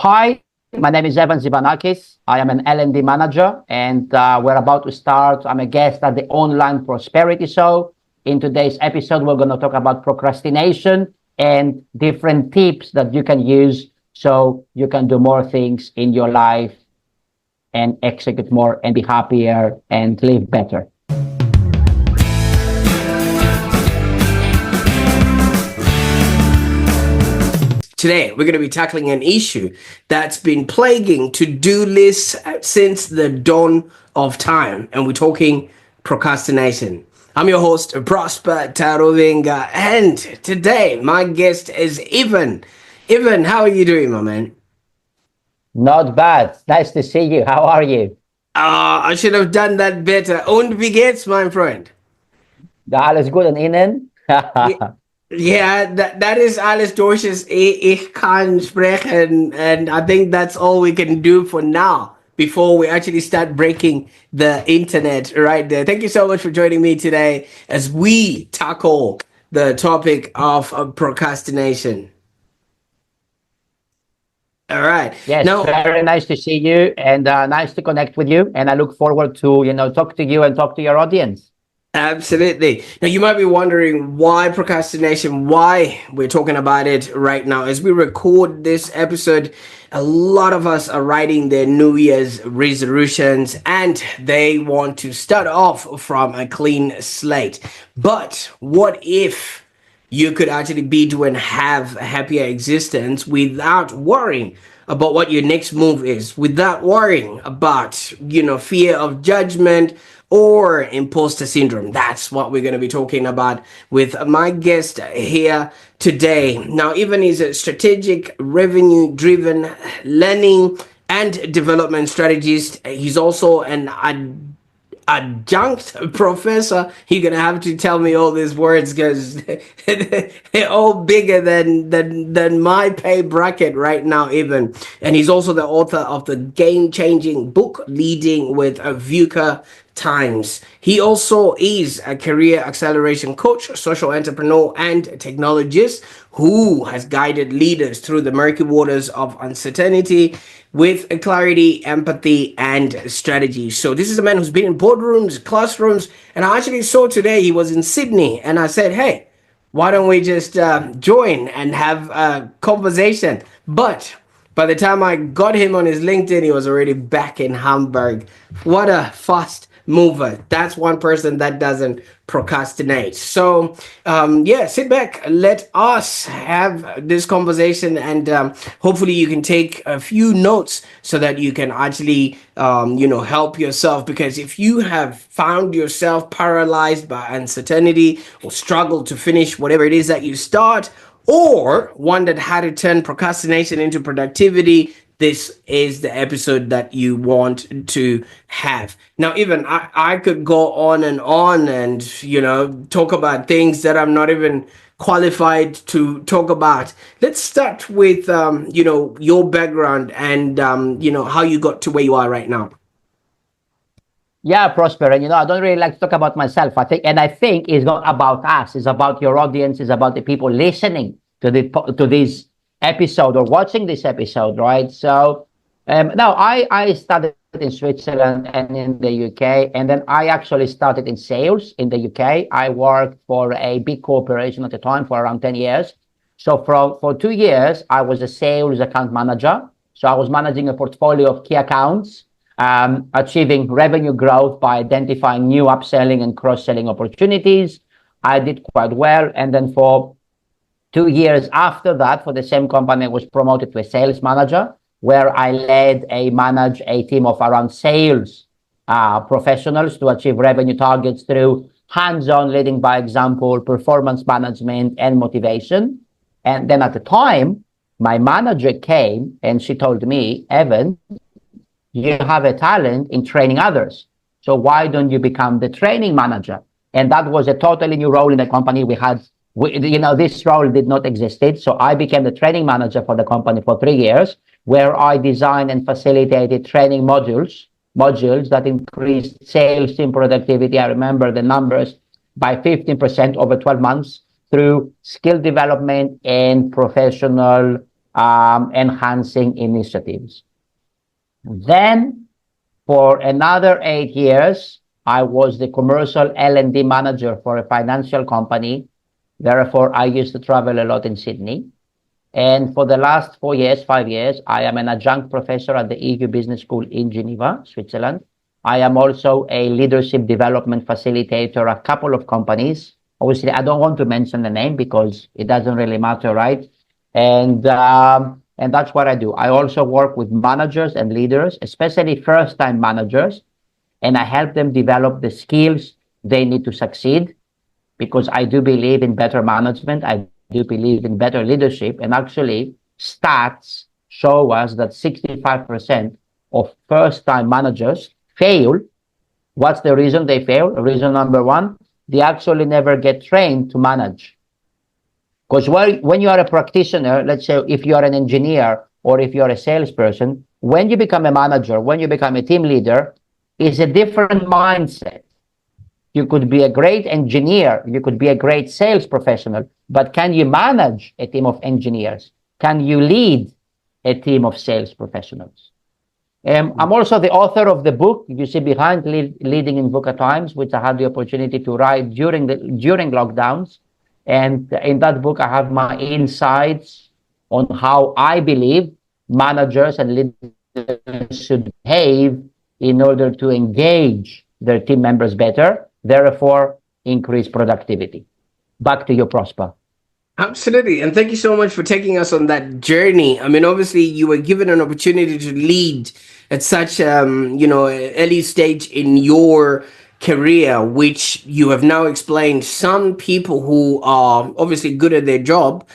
Hi, my name is Evan Tzivanakis. I am an L&D manager, and we're about to start. I'm a guest at the Online Prosperity Show. In today's episode, we're going to talk about procrastination and different tips that you can use so you can do more things in your life and execute more and be happier and live better. Today, we're going to be tackling an issue that's been plaguing to-do lists since the dawn of time, and we're talking procrastination. I'm your host, Prosper Taruvinga, and today my guest is Evan. Evan, how are you doing, my man? Not bad. Nice to see you. How are you? I should have done that better. Und wie geht's, my friend? Alles gut und Ihnen? Yeah, that is alles Deutsches. Ich kann sprechen, and I think that's all we can do for now before we actually start breaking the internet right there. Thank you so much for joining me today as we tackle the topic of procrastination. All right. Yes, Now, very nice to see you and nice to connect with you. And I look forward to, talk to you and talk to your audience. absolutely. Now, you might be wondering why procrastination, why we're talking about it right now. As we record this episode, a lot of us are writing their New Year's resolutions and they want to start off from a clean slate. But what if you could actually be doing have a happier existence without worrying about what your next move is, without worrying about, fear of judgment or imposter syndrome? That's what we're going to be talking about with my guest here today. Now, Evan is a strategic, revenue-driven learning and development strategist. He's also an adjunct professor. You're gonna have to tell me all these words because they're all bigger than my pay bracket right now, even. And he's also the author of the game-changing book Leading with a VUCA Times. He also is a career acceleration coach, social entrepreneur, and technologist who has guided leaders through the murky waters of uncertainty with clarity, empathy, and strategy. So this is a man who's been in boardrooms, classrooms, and I actually saw today he was in Sydney, and I said, hey, why don't we just join and have a conversation? But by the time I got him on his LinkedIn, he was already back in Hamburg. What a fast mover. That's one person that doesn't procrastinate. So sit back, let us have this conversation, and hopefully you can take a few notes so that you can actually help yourself. Because if you have found yourself paralyzed by uncertainty or struggle to finish whatever it is that you start, or wondered how to turn procrastination into productivity, this is the episode that you want to have. Now, even I could go on and, talk about things that I'm not even qualified to talk about. Let's start with, your background and, how you got to where you are right now. Yeah, Prosper. And, I don't really like to talk about myself. I think it's not about us. It's about your audience. It's about the people listening to this episode or watching this episode, right? So now I studied in Switzerland and in the UK, and then I actually started in sales in the UK. I worked for a big corporation at the time for around 10 years. So for 2 years, I was a sales account manager. So I was managing a portfolio of key accounts, achieving revenue growth by identifying new upselling and cross-selling opportunities. I did quite well. And then for 2 years after that, for the same company, I was promoted to a sales manager, where I managed a team of around sales professionals to achieve revenue targets through hands-on leading by example, performance management, and motivation. And then at the time, my manager came and she told me, Evan, you have a talent in training others. So why don't you become the training manager? And that was a totally new role in the company. This role did not exist. So I became the training manager for the company for 3 years, where I designed and facilitated training modules that increased sales team productivity. I remember the numbers by 15% over 12 months through skill development and professional enhancing initiatives. Then, for another 8 years, I was the commercial L&D manager for a financial company. Therefore, I used to travel a lot in Sydney. And for the last 4 years, 5 years, I am an adjunct professor at the EU Business School in Geneva, Switzerland. I am also a leadership development facilitator, a couple of companies. Obviously, I don't want to mention the name because it doesn't really matter, right? And that's what I do. I also work with managers and leaders, especially first-time managers, and I help them develop the skills they need to succeed, because I do believe in better management. I do believe in better leadership. And actually, stats show us that 65% of first-time managers fail. What's the reason they fail? Reason number one, they actually never get trained to manage. Because when you are a practitioner, let's say if you are an engineer or if you're a salesperson, when you become a manager, when you become a team leader, is a different mindset. You could be a great engineer, you could be a great sales professional, but can you manage a team of engineers? Can you lead a team of sales professionals? I'm also the author of the book you see behind, Leading in VUCA Times, which I had the opportunity to write during lockdowns. And in that book, I have my insights on how I believe managers and leaders should behave in order to engage their team members better, therefore increase productivity. Back to you, Prosper. Absolutely. And thank you so much for taking us on that journey. I mean, obviously, you were given an opportunity to lead at such, early stage in your career, which you have now explained. Some people who are obviously good at their job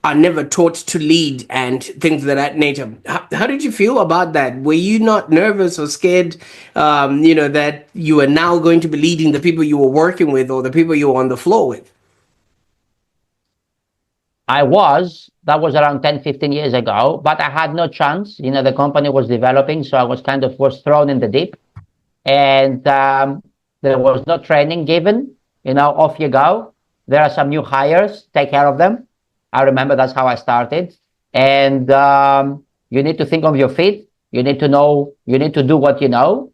are never taught to lead and things of that nature. How did you feel about that? Were you not nervous or scared, that you are now going to be leading the people you were working with or the people you were on the floor with? That was around 10, 15 years ago, but I had no chance. The company was developing, so I was thrown in the deep, and there was no training given. Off you go. There are some new hires, take care of them. I remember that's how I started. And you need to think on your feet. You need to do what you know.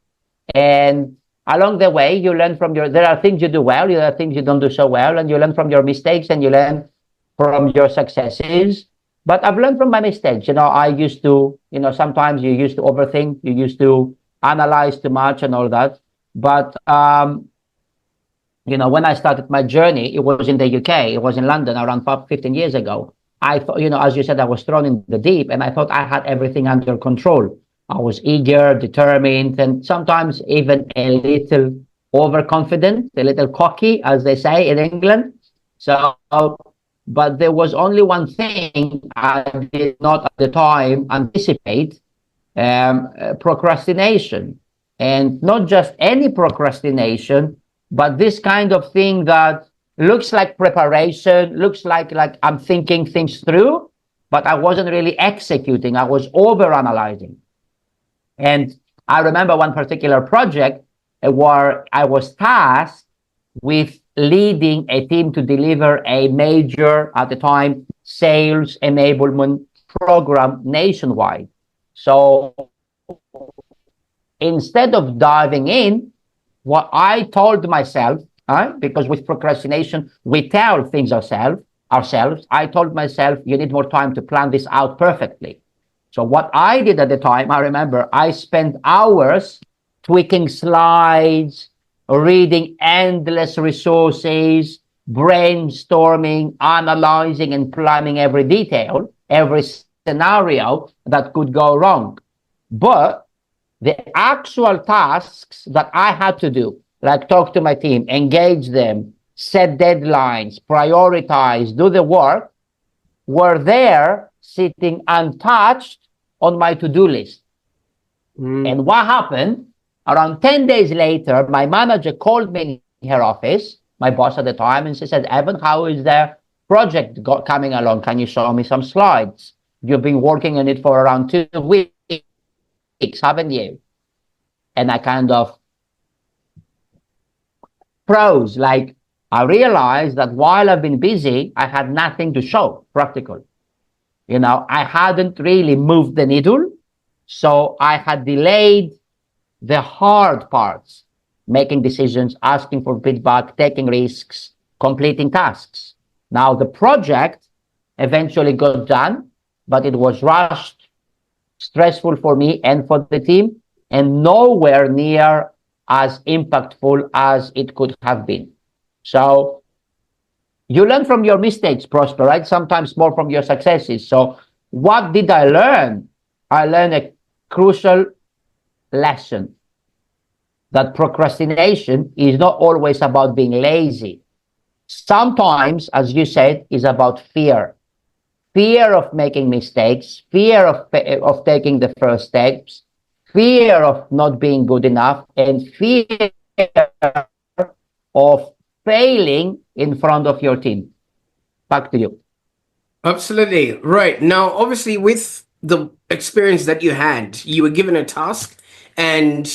And along the way, you learn there are things you do well, there are things you don't do so well, and you learn from your mistakes and you learn from your successes. But I've learned from my mistakes. I used to, sometimes you used to overthink, you used to analyze too much and all that. But, when I started my journey, it was in the UK, it was in London around 15 years ago. I thought, as you said, I was thrown in the deep and I thought I had everything under control. I was eager, determined, and sometimes even a little overconfident, a little cocky, as they say in England. So, but there was only one thing I did not at the time anticipate, procrastination. And not just any procrastination, but this kind of thing that looks like preparation, looks like I'm thinking things through, but I wasn't really executing. I was overanalyzing. And I remember one particular project where I was tasked with leading a team to deliver a major, at the time, sales enablement program nationwide. So instead of diving in, what I told myself, because with procrastination, we tell things ourselves, I told myself, you need more time to plan this out perfectly. So what I did at the time, I remember I spent hours tweaking slides, reading endless resources, brainstorming, analyzing, and planning every detail, every scenario that could go wrong. But the actual tasks that I had to do, like talk to my team, engage them, set deadlines, prioritize, do the work, were there sitting untouched on my to-do list. And what happened? Around 10 days later, my manager called me in her office, my boss at the time, and she said, Evan, how is the project coming along? Can you show me some slides? You've been working on it for around 2 weeks, haven't you? And I kind of froze. Like, I realized that while I've been busy, I had nothing to show practical. You know, I hadn't really moved the needle. So I had delayed the hard parts, making decisions, asking for feedback, taking risks, completing tasks. Now, the project eventually got done, but it was rushed, stressful for me and for the team, and nowhere near as impactful as it could have been. So you learn from your mistakes, Prosper, right? Sometimes more from your successes. So what did I learn? I learned a crucial lesson that procrastination is not always about being lazy. Sometimes, as you said, is about fear. Fear of making mistakes, fear of taking the first steps, fear of not being good enough, and fear of failing in front of your team. Back to you. Absolutely. Right. Now, obviously, with the experience that you had, you were given a task, and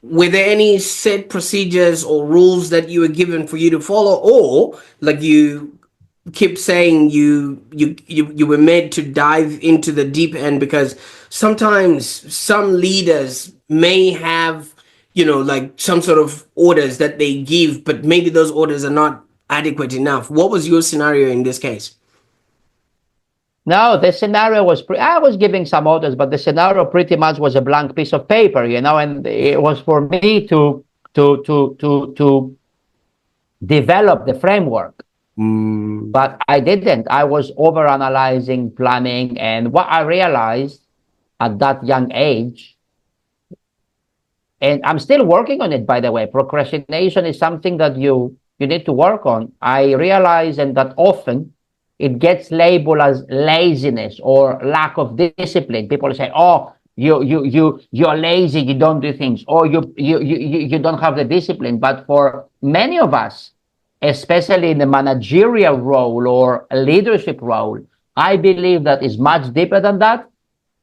were there any set procedures or rules that you were given for you to follow, or like you keep saying you were made to dive into the deep end? Because sometimes some leaders may have, like some sort of orders that they give, but maybe those orders are not adequate enough. What was your scenario in this case? No, the scenario was, I was giving some orders, but the scenario pretty much was a blank piece of paper, you know, and it was for me to develop the framework. Mm. But I didn't. I was over analyzing, planning, and what I realized at that young age, and I'm still working on it, by the way. Procrastination is something that you need to work on. I realize, and that often it gets labeled as laziness or lack of discipline. People say, "Oh, you're lazy. You don't do things, or you don't have the discipline." But for many of us, especially in the managerial role or a leadership role, I believe that is much deeper than that.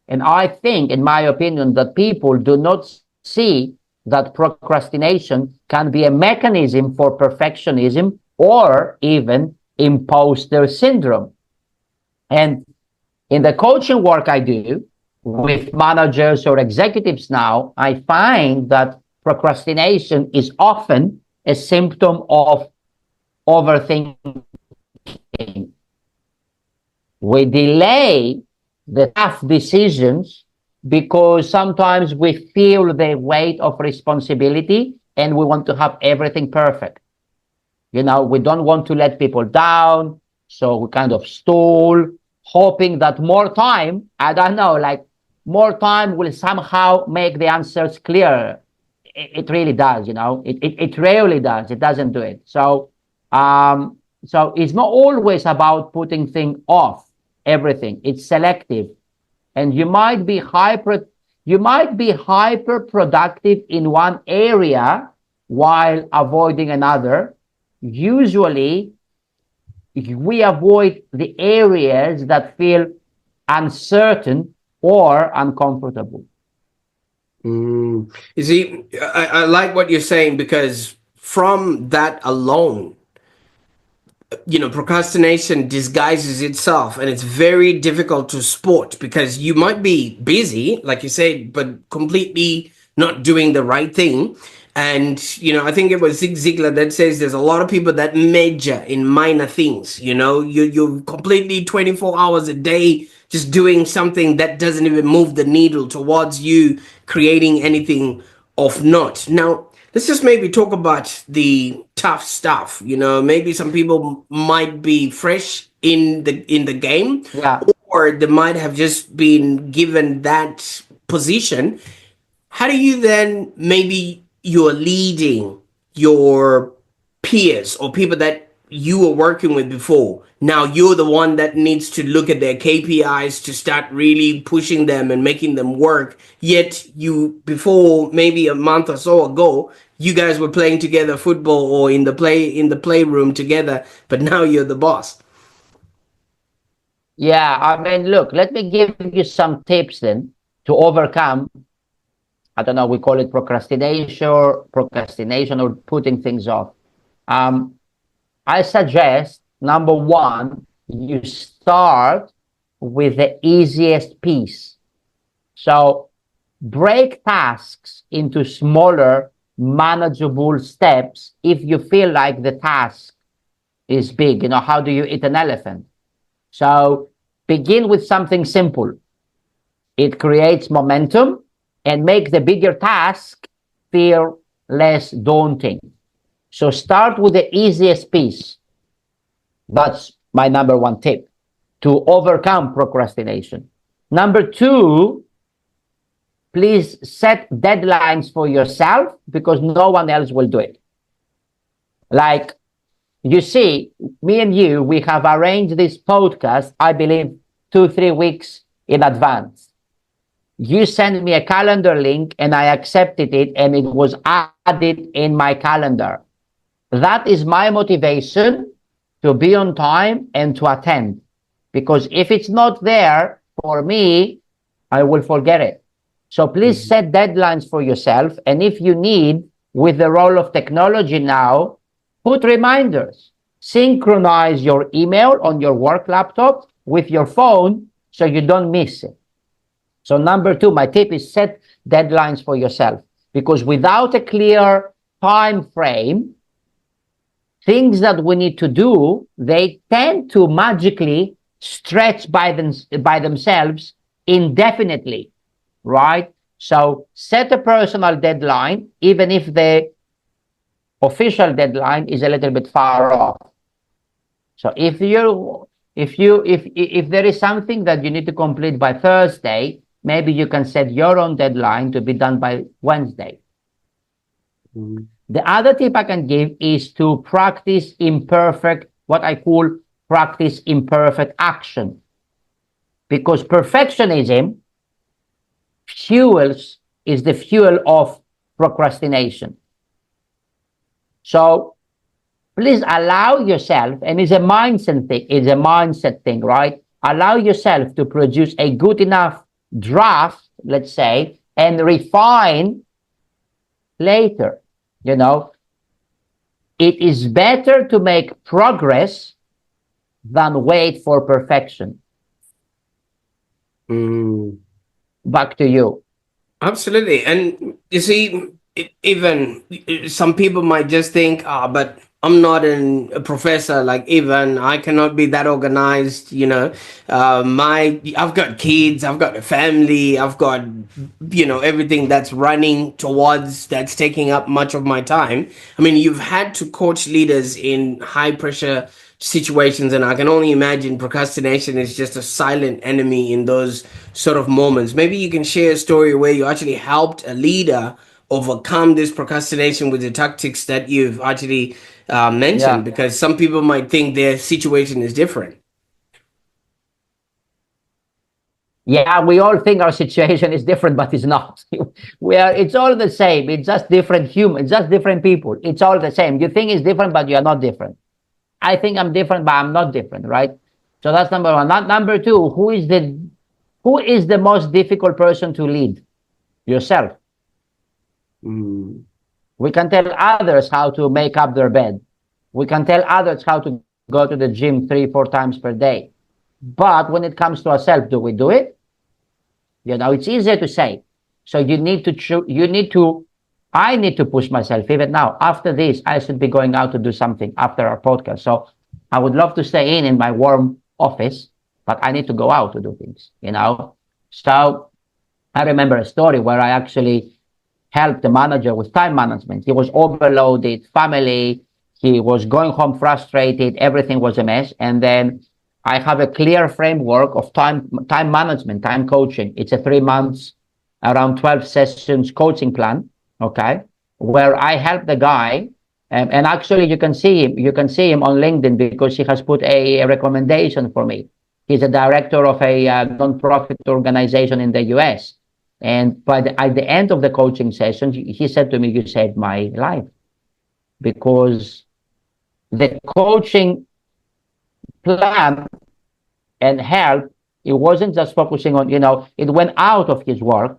And I think, in my opinion, that people do not see that procrastination can be a mechanism for perfectionism or even imposter syndrome. And in the coaching work I do with managers or executives now, I find that procrastination is often a symptom of overthinking. We delay the tough decisions because sometimes we feel the weight of responsibility and we want to have everything perfect. You know, we don't want to let people down. So we kind of stall, hoping that more time, I don't know, like more time will somehow make the answers clear. It really does, you know, it rarely does. It doesn't do it. So it's not always about putting things off everything. It's selective. And you might be hyper productive in one area while avoiding another. Usually we avoid the areas that feel uncertain or uncomfortable. You see, I like what you're saying, because from that alone, procrastination disguises itself, and it's very difficult to spot, because you might be busy, like you said, but completely not doing the right thing. And I think it was Zig Ziglar that says there's a lot of people that major in minor things. You're completely 24 hours a day just doing something that doesn't even move the needle towards you creating anything of note. Now, let's just maybe talk about the tough stuff. Maybe some people might be fresh in the game, Yeah. or they might have just been given that position. How do you then, maybe you're leading your peers or people that you were working with before, now you're the one that needs to look at their KPIs to start really pushing them and making them work, yet you, before maybe a month or so ago, you guys were playing together football or in the playroom together, but now you're the boss. Yeah. I mean, look, let me give you some tips then to overcome. I don't know, we call it procrastination or putting things off. Um, I suggest number one, you start with the easiest piece. So break tasks into smaller, manageable steps if you feel like the task is big. You know, how do you eat an elephant? So begin with something simple. It creates momentum and make the bigger task feel less daunting. So start with the easiest piece. That's my number one tip to overcome procrastination. Number two, please set deadlines for yourself because no one else will do it. Like, you see, me and you, we have arranged this podcast, I believe, 2-3 weeks in advance. You sent me a calendar link and I accepted it and it was added in my calendar. That is my motivation to be on time and to attend. Because if it's not there for me, I will forget it. So please set deadlines for yourself. And if you need, with the role of technology now, put reminders. Synchronize your email on your work laptop with your phone so you don't miss it. So number two, my tip is set deadlines for yourself. Because without a clear time frame, things that we need to do, they tend to magically stretch by themselves indefinitely, right? So set a personal deadline, even if the official deadline is a little bit far off. So if there is something that you need to complete by Thursday, maybe you can set your own deadline to be done by Wednesday. Mm-hmm. The other tip I can give is to practice what I call practice imperfect action. Because perfectionism is the fuel of procrastination. So please allow yourself, and it's a mindset thing, right? Allow yourself to produce a good enough draft, let's say, and refine later. You know, it is better to make progress than wait for perfection. Back to you. Absolutely. And you see, even some people might just think, but I'm not a professor like Evan. I cannot be that organized. You know, I've got kids, I've got a family, I've got, everything that's running towards, that's taking up much of my time. I mean, you've had to coach leaders in high pressure situations, and I can only imagine procrastination is just a silent enemy in those sort of moments. Maybe you can share a story where you actually helped a leader overcome this procrastination with the tactics that you've actually mentioned, because some people might think their situation is different. Yeah, we all think our situation is different, but it's not. It's all the same. It's just different humans, just different people. It's all the same. You think it's different, but you are not different. I think I'm different, but I'm not different, right? So that's number one. Number two, who is the most difficult person to lead? Yourself. We can tell others how to make up their bed. We can tell others how to go to the gym 3-4 times per day. But when it comes to ourselves, do we do it? It's easier to say. So I need to push myself even now. After this, I should be going out to do something after our podcast. So I would love to stay in my warm office, but I need to go out to do things, So I remember a story where I actually helped the manager with time management. He was overloaded, family. He was going home frustrated. Everything was a mess. And then I have a clear framework of time management, time coaching. It's a 3 months, around 12 sessions coaching plan. Okay. Where I help the guy. And actually you can see him on LinkedIn because he has put a recommendation for me. He's a director of a non-profit organization in the US. And at the end of the coaching session, he said to me, "You saved my life." Because the coaching plan and help, it wasn't just focusing on, it went out of his work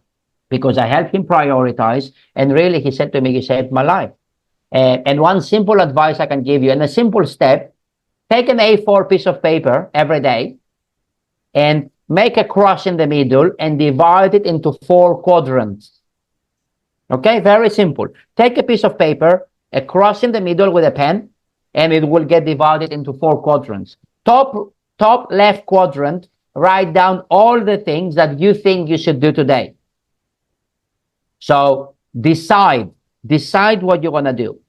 because I helped him prioritize. And really, he said to me, "You saved my life." And one simple advice I can give you, and a simple step, take an A4 piece of paper every day and make a cross in the middle and divide it into 4 quadrants. Okay, very simple. Take a piece of paper, a cross in the middle with a pen, and it will get divided into 4 quadrants. Top left quadrant, write down all the things that you think you should do today. So decide what you're gonna do.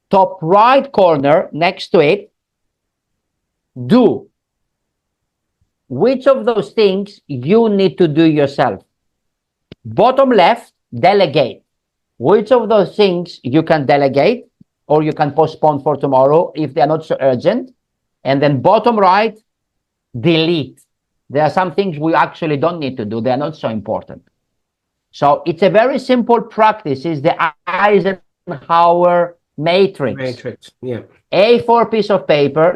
Top right corner, next to it, do. Which of those things you need to do yourself? Bottom left, delegate. Which of those things you can delegate or you can postpone for tomorrow if they're not so urgent? And then bottom right, delete. There are some things we actually don't need to do. They're not so important. So it's a very simple practice. It's the Eisenhower matrix. Matrix, yeah. A4 piece of paper,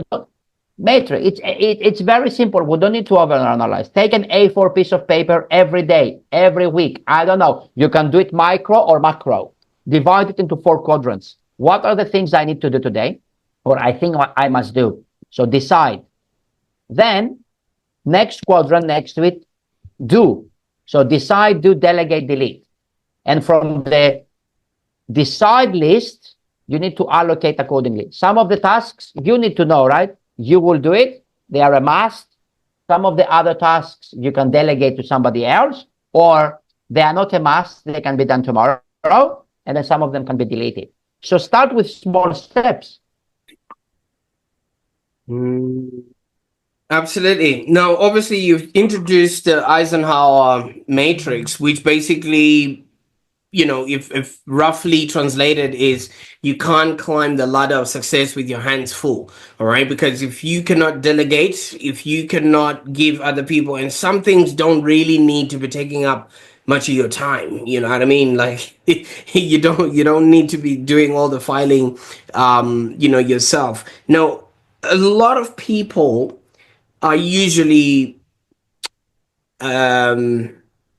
matrix. It's very simple. We don't need to overanalyze. Take an A4 piece of paper every day, every week. I don't know. You can do it micro or macro. Divide it into 4 quadrants. What are the things I need to do today? Or I think what I must do. So decide. Then, next quadrant next to it, do. So decide, do, delegate, delete. And from the decide list, you need to allocate accordingly. Some of the tasks you need to know, right? You will do it. They are a must. Some of the other tasks you can delegate to somebody else, or they are not a must. They can be done tomorrow, and then some of them can be deleted. So start with small steps. Absolutely. Now, obviously, you've introduced the Eisenhower matrix, which basically, you know, if roughly translated is you can't climb the ladder of success with your hands full. All right. Because if you cannot delegate, if you cannot give other people, and some things don't really need to be taking up much of your time, you know what I mean? Like you don't need to be doing all the filing, you know, yourself. Now, a lot of people are usually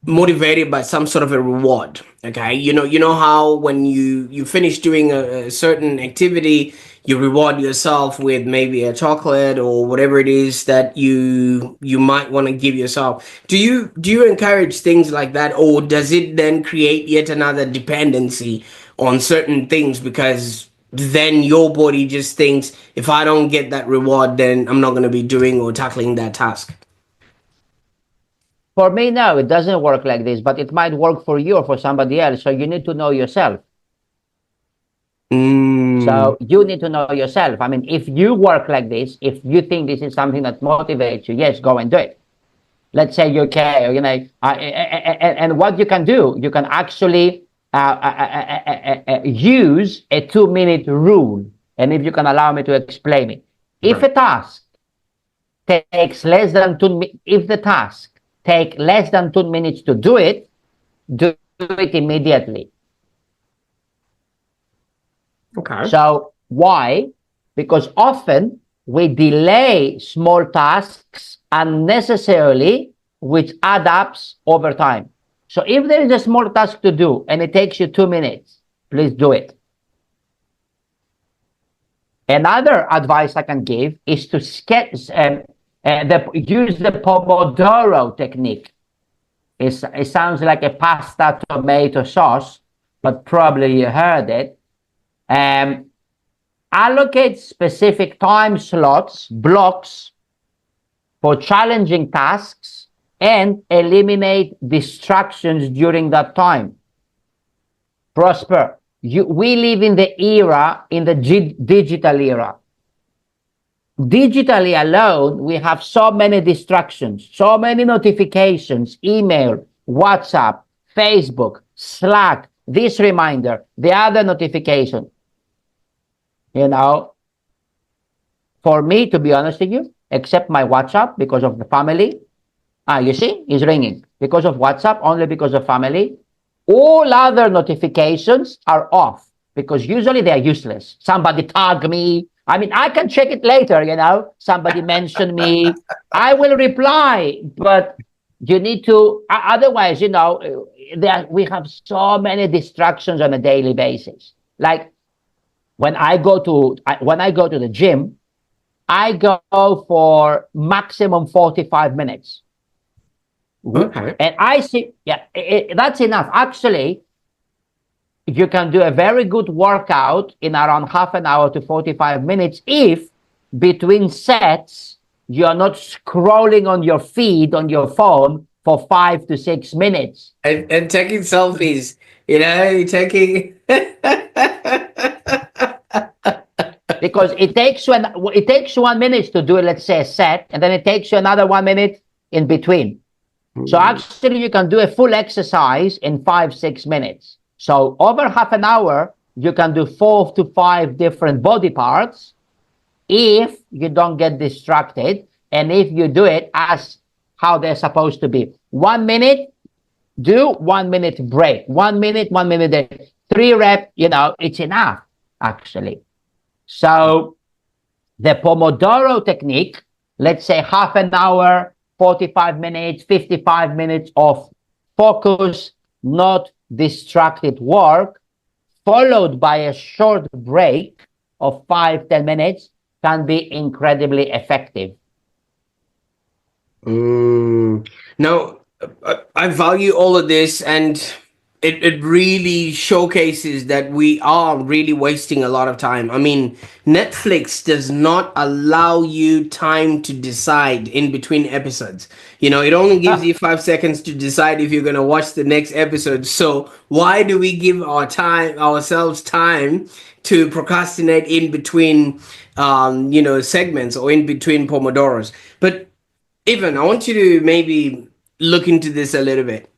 motivated by some sort of a reward. Okay, you know how when you finish doing a certain activity, you reward yourself with maybe a chocolate or whatever it is that you might want to give yourself. Do you encourage things like that, or does it then create yet another dependency on certain things, because then your body just thinks, if I don't get that reward, then I'm not going to be doing or tackling that task? For me, no, it doesn't work like this, but it might work for you or for somebody else. So you need to know yourself. So you need to know yourself. I mean, if you work like this, if you think this is something that motivates you, yes, go and do it. Let's say you're okay, you know, and what you can do, you can actually use a 2-minute rule. And if you can allow me to explain it, if a task takes less than 2 minutes, if the task take less than 2 minutes to do it immediately. Okay. So why? Because often we delay small tasks unnecessarily, which adds up over time. So if there is a small task to do and it takes you 2 minutes, please do it. Another advice I can give is to sketch use the Pomodoro technique. It sounds like a pasta tomato sauce, but probably you heard it. Allocate specific time slots, blocks for challenging tasks, and eliminate distractions during that time. Prosper. We live in the digital era. Digitally alone, we have so many distractions, so many notifications, email, WhatsApp, Facebook, Slack, this reminder, the other notification. You know, for me, to be honest with you, except my WhatsApp because of the family. You see, it's ringing. Because of WhatsApp, only because of family. All other notifications are off because usually they're useless. Somebody tag me. I mean, I can check it later, you know. Somebody mentioned me. I will reply, but you need to, otherwise, you know, we have so many distractions on a daily basis. Like when I go to the gym, I go for maximum 45 minutes. Okay. And I see, yeah, that's enough. Actually, you can do a very good workout in around half an hour to 45 minutes if between sets you're not scrolling on your feed on your phone for 5 to 6 minutes. And taking selfies, you know, taking. Because it takes you 1 minute to do, let's say, a set, and then it takes you another 1 minute in between. So actually, you can do a full exercise in 5, 6 minutes. So over half an hour, you can do 4 to 5 different body parts if you don't get distracted and if you do it as how they're supposed to be. 1 minute, do 1 minute break. 1 minute, 1 minute, 3 reps, it's enough, actually. So the Pomodoro technique, let's say half an hour, 45 minutes, 55 minutes of focus, not distracted work, followed by a short break of 5, 10 minutes, can be incredibly effective. Now, I value all of this, and it really showcases that we are really wasting a lot of time. I mean, Netflix does not allow you time to decide in between episodes. You know, it only gives you 5 seconds to decide if you're going to watch the next episode. So why do we give ourselves time to procrastinate in between, segments or in between pomodoros? But Evan, I want you to maybe look into this a little bit.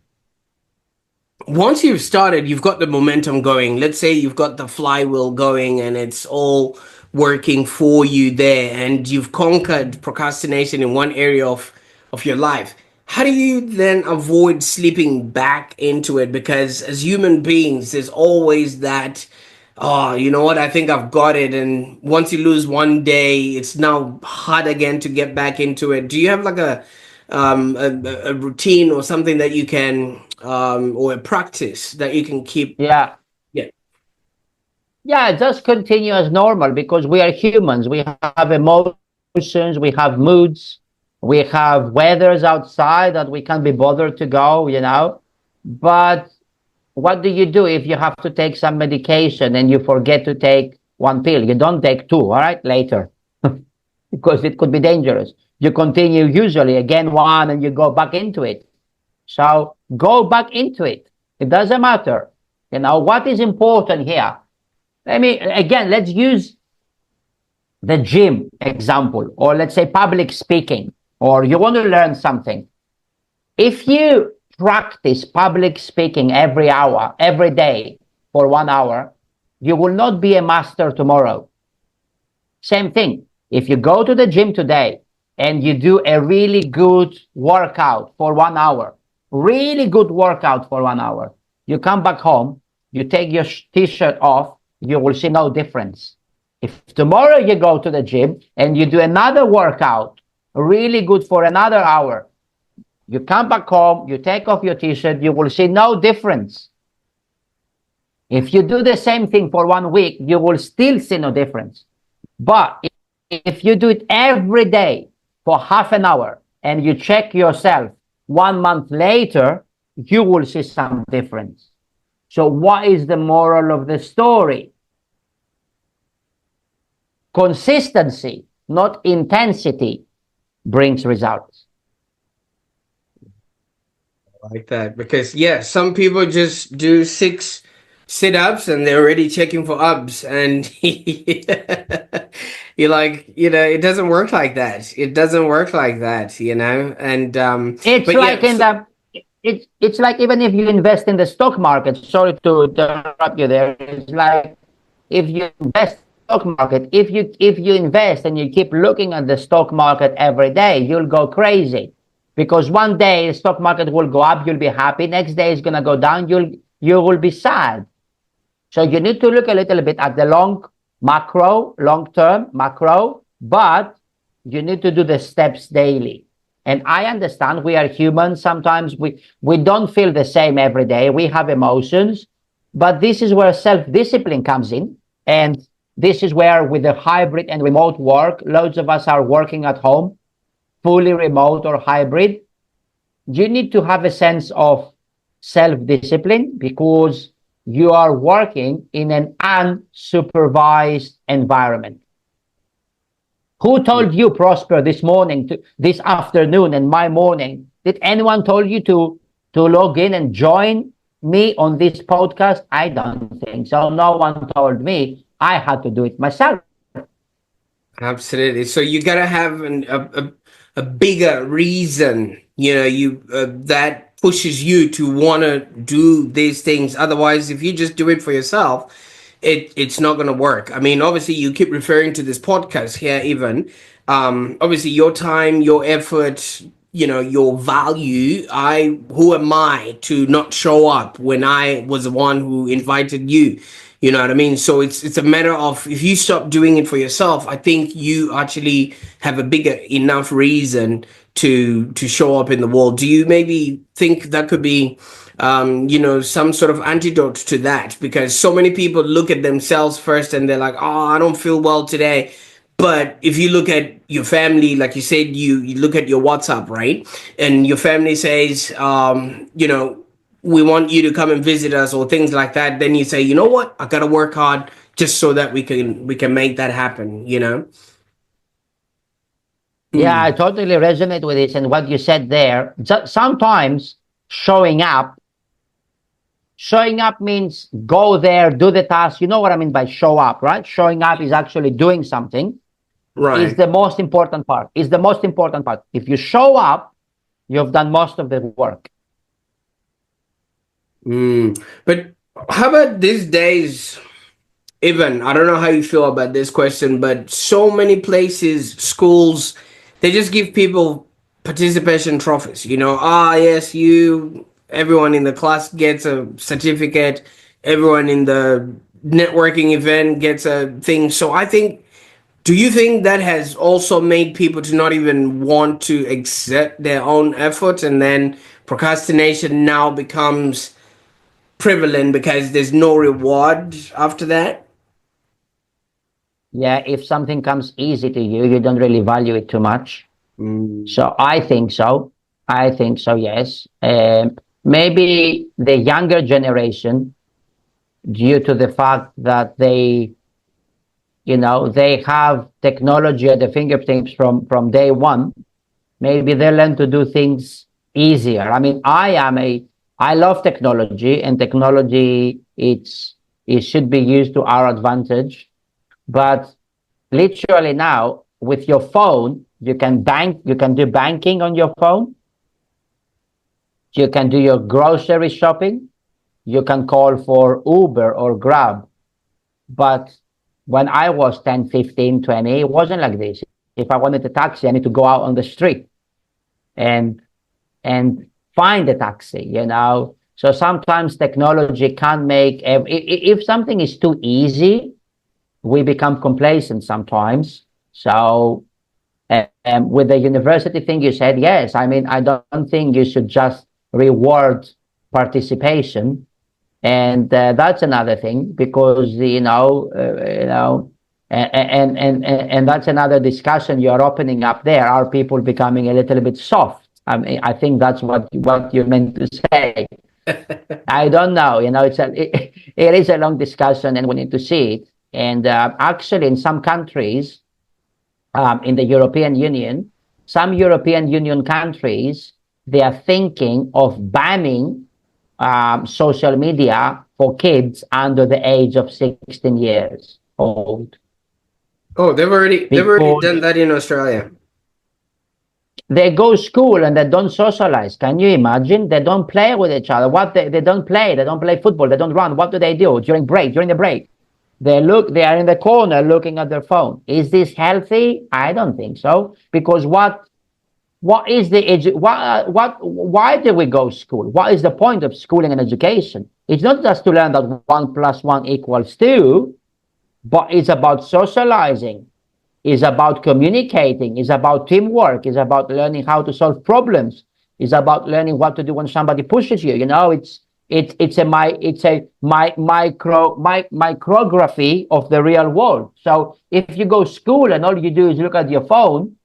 Once you've started, you've got the momentum going. Let's say you've got the flywheel going and it's all working for you there, and you've conquered procrastination in one area of your life. How do you then avoid slipping back into it? Because as human beings, there's always that, oh, you know what, I think I've got it. And once you lose one day, it's now hard again to get back into it. Do you have like a routine or something that you can, or a practice that you can keep? Yeah. Yeah. Yeah, just continue as normal because we are humans. We have emotions, we have moods, we have weathers outside that we can't be bothered to go. But what do you do if you have to take some medication and you forget to take one pill? You don't take two, all right, later, because it could be dangerous. You continue usually again one and you go back into it. So go back into it. It doesn't matter. What is important here? Let's use the gym example, or let's say public speaking, or you want to learn something. If you practice public speaking every hour, every day for 1 hour, you will not be a master tomorrow. Same thing. If you go to the gym today and you do a really good workout for 1 hour, really good workout for 1 hour, you come back home, you take your t-shirt off, you will see no difference. If tomorrow you go to the gym and you do another workout, really good for another hour, you come back home, you take off your t-shirt, you will see no difference. If you do the same thing for 1 week, you will still see no difference. But if you do it every day for half an hour and you check yourself 1 month later, you will see some difference. So what is the moral of the story? Consistency, not intensity, brings results. I like that, because some people just do 6 sit-ups and they're already checking for abs, and you're like, it doesn't work like that. It doesn't work like that, and It's but like it's like even if you invest in the stock market, sorry to interrupt you there, it's like if you invest in the stock market, if you invest and you keep looking at the stock market every day, you'll go crazy. Because one day the stock market will go up, you'll be happy. Next day it's gonna go down, you will be sad. So you need to look a little bit at the long-term macro, but you need to do the steps daily. And I understand we are humans. Sometimes we don't feel the same every day. We have emotions, but this is where self-discipline comes in. And this is where, with the hybrid and remote work, loads of us are working at home, fully remote or hybrid. you need to have a sense of self-discipline because you are working in an unsupervised environment. Who told you, Prosper, this morning, this afternoon, and my morning? Did anyone told you to log in and join me on this podcast? I don't think so. No one told me. I had to do it myself. Absolutely. So you gotta have a bigger reason, that pushes you to want to do these things. Otherwise, if you just do it for yourself, it's not gonna work. I mean, obviously, you keep referring to this podcast here, even. Obviously, your time, your effort, your value. Who am I to not show up when I was the one who invited you? You know what I mean? So it's a matter of, if you stop doing it for yourself, I think you actually have a bigger enough reason to show up in the world. Do you maybe think that could be some sort of antidote to that? Because so many people look at themselves first and they're like, oh, I don't feel well today. But if you look at your family, like you said, you look at your WhatsApp, right? And your family says, we want you to come and visit us, or things like that. Then you say, you know what? I got to work hard just so that we can make that happen. Yeah, I Mm, totally resonate with this and what you said there. Sometimes showing up, showing up means go there, do the task. You know what I mean by show up, right? Showing up is actually doing something. Is right. the most important part. Is the most important part. If you show up, you've done most of the work. But how about these days? Even, I don't know how you feel about this question, but so many places, schools, they just give people participation trophies. Yes, everyone in the class gets a certificate, everyone in the networking event gets a thing. So I think, do you think that has also made people to not even want to accept their own efforts, and then procrastination now becomes prevalent because there's no reward after that? Yeah, if something comes easy to you, you don't really value it too much. Mm. So I think so. I think so, yes. Maybe the younger generation, due to the fact that they have technology at the fingertips from day one, maybe they learn to do things easier. I mean, I love technology, and technology, it should be used to our advantage. But literally now, with your phone, you can do banking on your phone, you can do your grocery shopping, you can call for Uber or Grab. But when I was 10, 15, 20, it wasn't like this. If I wanted a taxi, I need to go out on the street and and find a taxi. So sometimes technology can make if something is too easy, we become complacent sometimes. So with the university thing you said, yes, I mean, I don't think you should just reward participation. And that's another thing, because and that's another discussion you're opening up there. Are people becoming a little bit soft? I mean, I think that's what you meant to say. I don't know. It is a long discussion, and we need to see it. And actually, in some countries, in the European Union, some European Union countries, they are thinking of banning social media for kids under the age of 16 years old, Oh, they've already done because that in Australia. they go school and they don't socialize. Can you imagine? They don't play with each other. They don't play. They don't play football. They don't run. What do they do during break? During the break, they are in the corner looking at their phone. Is this healthy? I don't think so. Because what is the why do we go to school? What is the point of schooling and education? It's not just to learn that 1 + 1 = 2, but it's about socializing, it's about communicating, it's about teamwork, it's about learning how to solve problems, it's about learning what to do when somebody pushes you. It's a micrography of the real world. So if you go to school and all you do is look at your phone,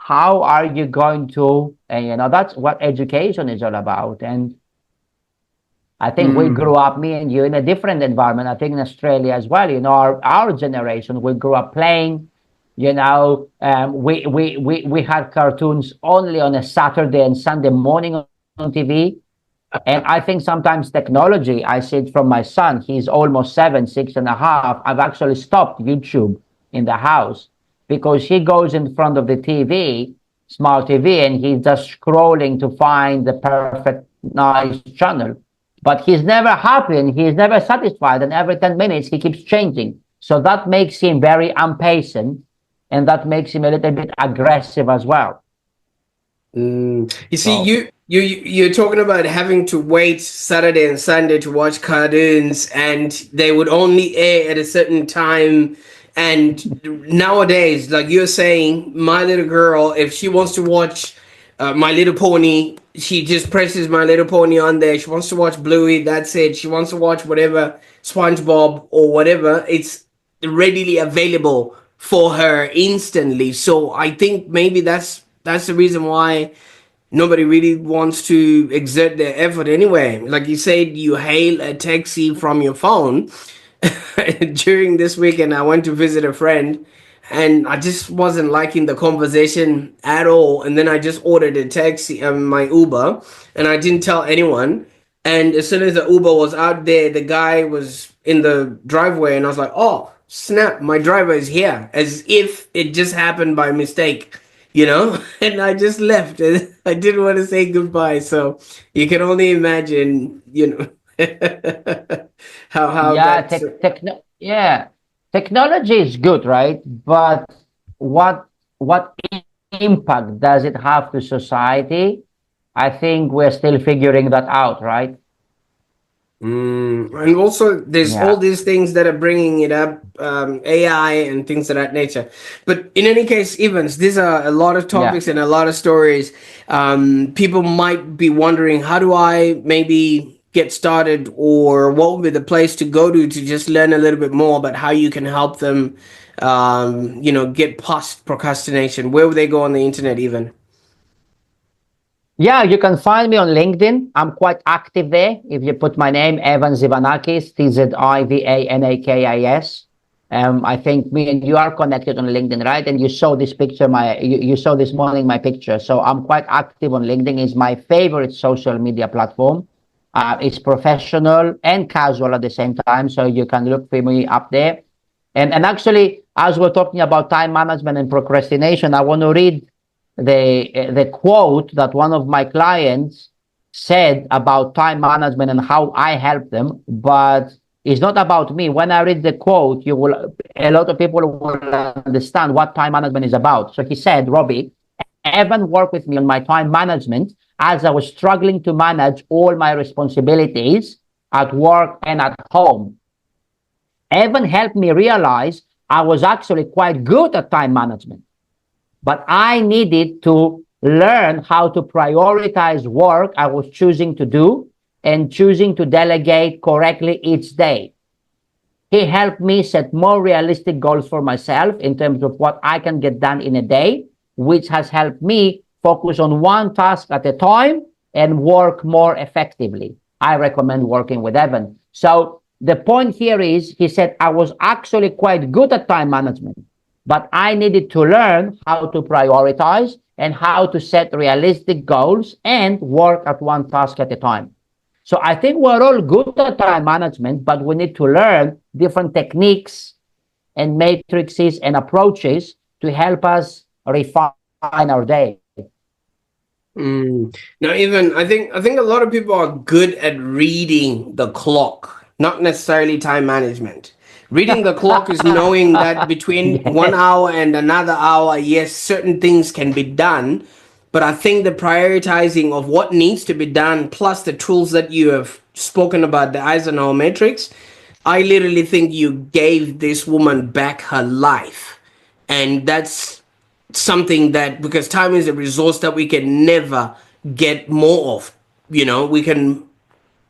how are you going to, and that's what education is all about. And I think we grew Mm. up, me and you, in a different environment. I think in Australia as well. Our generation, we grew up playing. We had cartoons only on a Saturday and Sunday morning on TV. And I think sometimes technology, I see it from my son. He's almost 6 and a half. I've actually stopped YouTube in the house because he goes in front of the TV, smart TV, and he's just scrolling to find the perfect, nice channel. But he's never happy and he's never satisfied. And every 10 minutes, he keeps changing. So that makes him very impatient and that makes him a little bit aggressive as well. You see, So, you're talking about having to wait Saturday and Sunday to watch cartoons, and they would only air at a certain time. And nowadays, like you're saying, my little girl, if she wants to watch My Little Pony, she just presses My Little Pony on there. She wants to watch Bluey, that's it. She wants to watch whatever, SpongeBob or whatever. It's readily available for her instantly. So I think maybe that's the reason why nobody really wants to exert their effort anyway. Like you said, you hail a taxi from your phone. During this weekend, I went to visit a friend and I just wasn't liking the conversation at all. And then I just ordered a taxi, my Uber, and I didn't tell anyone. And as soon as the Uber was out there, the guy was in the driveway, and I was like, "Oh, snap! My driver is here," as if it just happened by mistake, you know. And I just left, and I didn't want to say goodbye. So you can only imagine, how yeah, that's. yeah, technology is good, right? But what impact does it have to society? I think we're still figuring that out, right? And also, there's all Yeah, these things that are bringing it up, AI and things of that nature. But in any case, Evans, these are a lot of yeah. topics and a lot of stories. People might be wondering, how do I maybe get started, or what would be the place to go to just learn a little bit more about how you can help them, get past procrastination? Where would they go on the internet, even? Yeah, you can find me on LinkedIn. I'm quite active there. If you put my name, Evan Tzivanakis, Tzivanakis. I think me and you are connected on LinkedIn, right? And you saw this picture, you saw this morning my picture. So I'm quite active on LinkedIn. It's my favorite social media platform. It's professional and casual at the same time. So you can look for me up there. And actually, as we're talking about time management and procrastination, I want to read the quote that one of my clients said about time management and how I help them, but it's not about me. When I read the quote, a lot of people will understand what time management is about. So he said, Robbie, Evan worked with me on my time management as I was struggling to manage all my responsibilities at work and at home. Evan helped me realize I was actually quite good at time management, but I needed to learn how to prioritize work I was choosing to do and choosing to delegate correctly each day. He helped me set more realistic goals for myself in terms of what I can get done in a day, which has helped me focus on one task at a time and work more effectively. I recommend working with Evan. So the point here is, he said, I was actually quite good at time management, but I needed to learn how to prioritize and how to set realistic goals and work at one task at a time. So I think we're all good at time management, but we need to learn different techniques and matrices and approaches to help us refine our day. Now, even I think a lot of people are good at reading the clock, not necessarily time management. Reading the clock is knowing that between one Yes. hour and another hour, yes, certain things can be done. But I think the prioritizing of what needs to be done, plus the tools that you have spoken about, the Eisenhower matrix, I literally think you gave this woman back her life. And that's something that, because time is a resource that we can never get more of. We can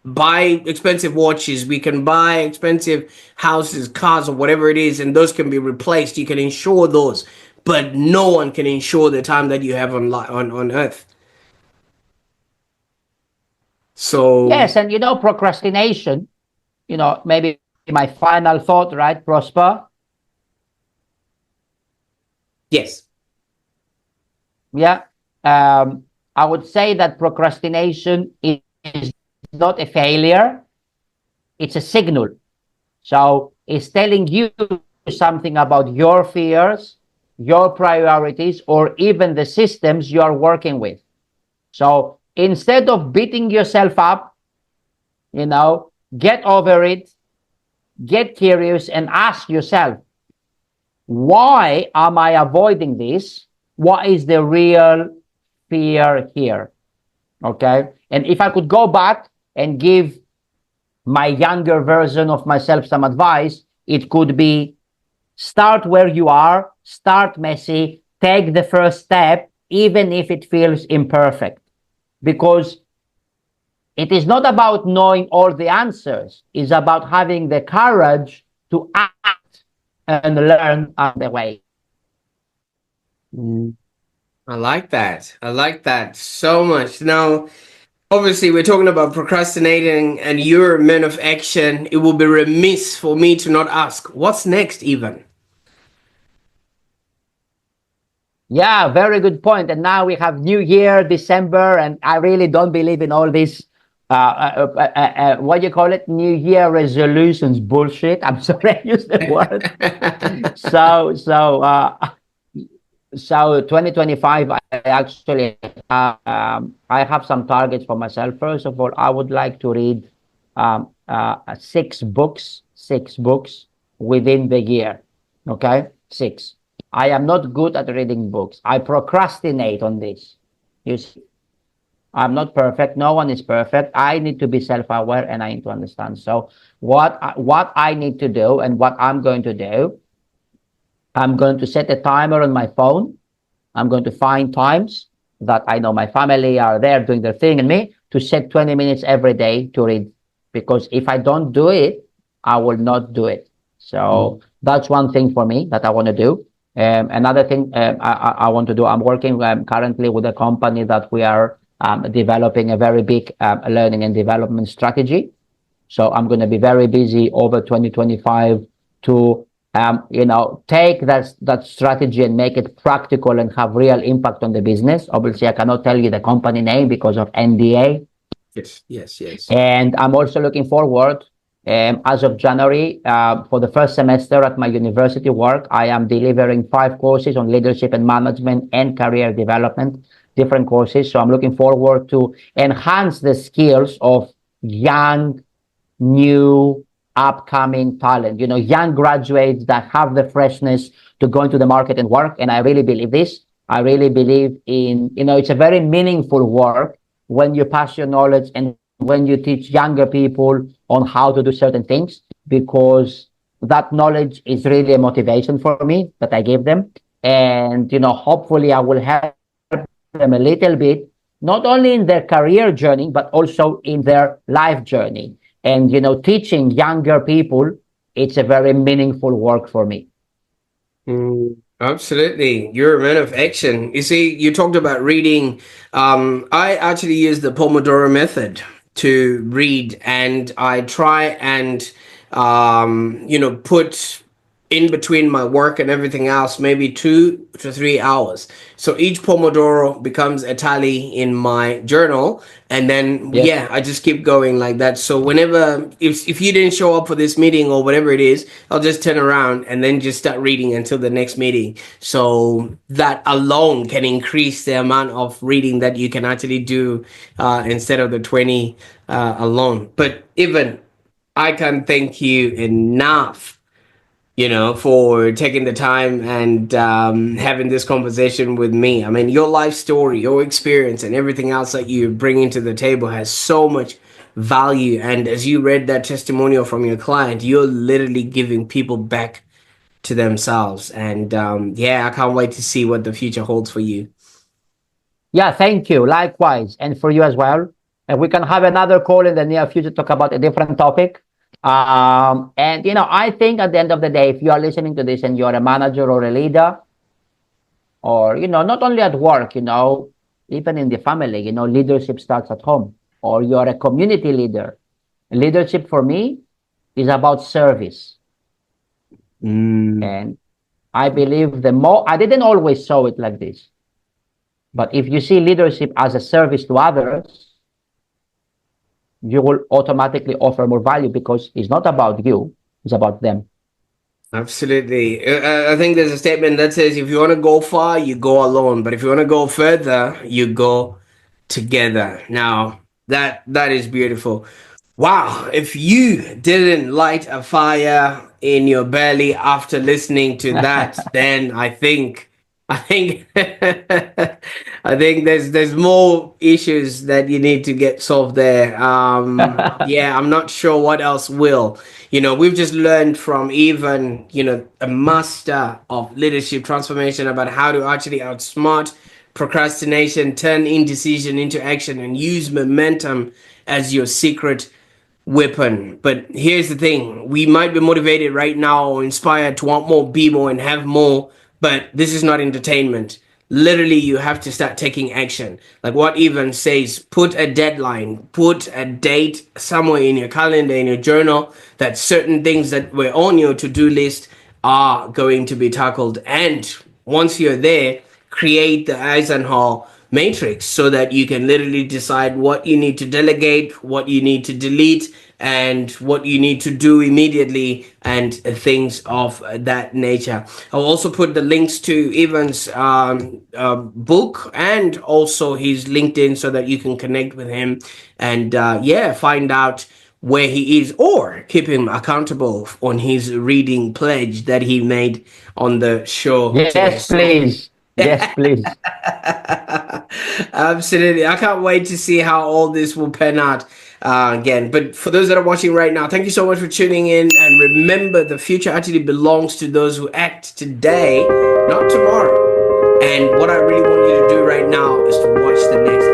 buy expensive watches, we can buy expensive houses, cars, or whatever it is, and those can be replaced. You can insure those, but no one can ensure the time that you have on earth. So Yes, and procrastination, maybe my final thought, right, Prosper? yes. Yeah. I would say that procrastination is not a failure, it's a signal. So it's telling you something about your fears, your priorities, or even the systems you are working with. So instead of beating yourself up, get over it, get curious, and ask yourself, why am I avoiding this? What is the real fear here? Okay. And if I could go back and give my younger version of myself some advice, it could be start where you are, start messy, take the first step, even if it feels imperfect. Because it is not about knowing all the answers, it's about having the courage to act and learn on the way. Mm. I like that. I like that so much. Now, obviously, we're talking about procrastinating, and you're a man of action. It will be remiss for me to not ask, what's next, even? Yeah, very good point. And now we have New Year, December, and I really don't believe in all this. What do you call it? New Year resolutions bullshit. I'm sorry, I use the word. So, so, uh, so 2025, I actually, I have some targets for myself. First of all, I would like to read six books within the year. Okay, six. I am not good at reading books. I procrastinate on this. You see, I'm not perfect. No one is perfect. I need to be self-aware and I need to understand. So what I need to do and what I'm going to do, I'm going to set a timer on my phone. I'm going to find times that I know my family are there doing their thing and me to set 20 minutes every day to read. Because if I don't do it, I will not do it. So that's one thing for me that I want to do. Another thing I want to do, I'm working currently with a company that we are developing a very big learning and development strategy. So I'm going to be very busy over 2025 to, take that strategy and make it practical and have real impact on the business. Obviously, I cannot tell you the company name because of NDA. Yes, yes, yes. And I'm also looking forward, as of January, for the first semester at my university work, I am delivering 5 courses on leadership and management and career development, different courses. So I'm looking forward to enhance the skills of young, new, upcoming talent, young graduates that have the freshness to go into the market and work. And I really believe this. I really believe in, it's a very meaningful work when you pass your knowledge and when you teach younger people on how to do certain things, because that knowledge is really a motivation for me that I give them. And, hopefully I will help them a little bit, not only in their career journey, but also in their life journey. And, teaching younger people, it's a very meaningful work for me. Absolutely. You're a man of action. You see, you talked about reading. I actually use the Pomodoro method to read, and I try and, put in between my work and everything else, maybe 2 to 3 hours. So each Pomodoro becomes a tally in my journal. And then, Yes. yeah, I just keep going like that. So whenever, if you didn't show up for this meeting or whatever it is, I'll just turn around and then just start reading until the next meeting. So that alone can increase the amount of reading that you can actually do instead of the 20 alone. But even I can't thank you enough, for taking the time and having this conversation with me. I mean, your life story, your experience, and everything else that you bring into the table has so much value. And as you read that testimonial from your client, you're literally giving people back to themselves. And yeah, I can't wait to see what the future holds for you. Yeah, thank you. Likewise. And for you as well. And we can have another call in the near future to talk about a different topic. And, I think at the end of the day, if you are listening to this and you're a manager or a leader, or not only at work, even in the family, leadership starts at home, or you're a community leader. Leadership for me is about service. Mm. And I believe I didn't always show it like this, but if you see leadership as a service to others, you will automatically offer more value, because it's not about you, it's about them. Absolutely. I think there's a statement that says if you want to go far, you go alone, but if you want to go further, you go together. Now, that is beautiful. Wow, if you didn't light a fire in your belly after listening to that, then I think I think there's more issues that you need to get solved there. Yeah, I'm not sure what else will. We've just learned from even, a master of leadership transformation about how to actually outsmart procrastination, turn indecision into action, and use momentum as your secret weapon. But here's the thing: we might be motivated right now or inspired to want more, be more, and have more, but this is not entertainment. Literally, you have to start taking action. Like what Evan says, put a deadline, put a date somewhere in your calendar, in your journal, that certain things that were on your to-do list are going to be tackled. And once you're there, create the Eisenhower matrix so that you can literally decide what you need to delegate, what you need to delete, and what you need to do immediately, and things of that nature. I'll also put the links to Evan's book and also his LinkedIn so that you can connect with him and find out where he is, or keep him accountable on his reading pledge that he made on the show today. Yes, So please. Yes, please. absolutely. I can't wait to see how all this will pan out again. But for those that are watching right now, thank you so much for tuning in. And remember, the future actually belongs to those who act today, not tomorrow. And what I really want you to do right now is to watch the next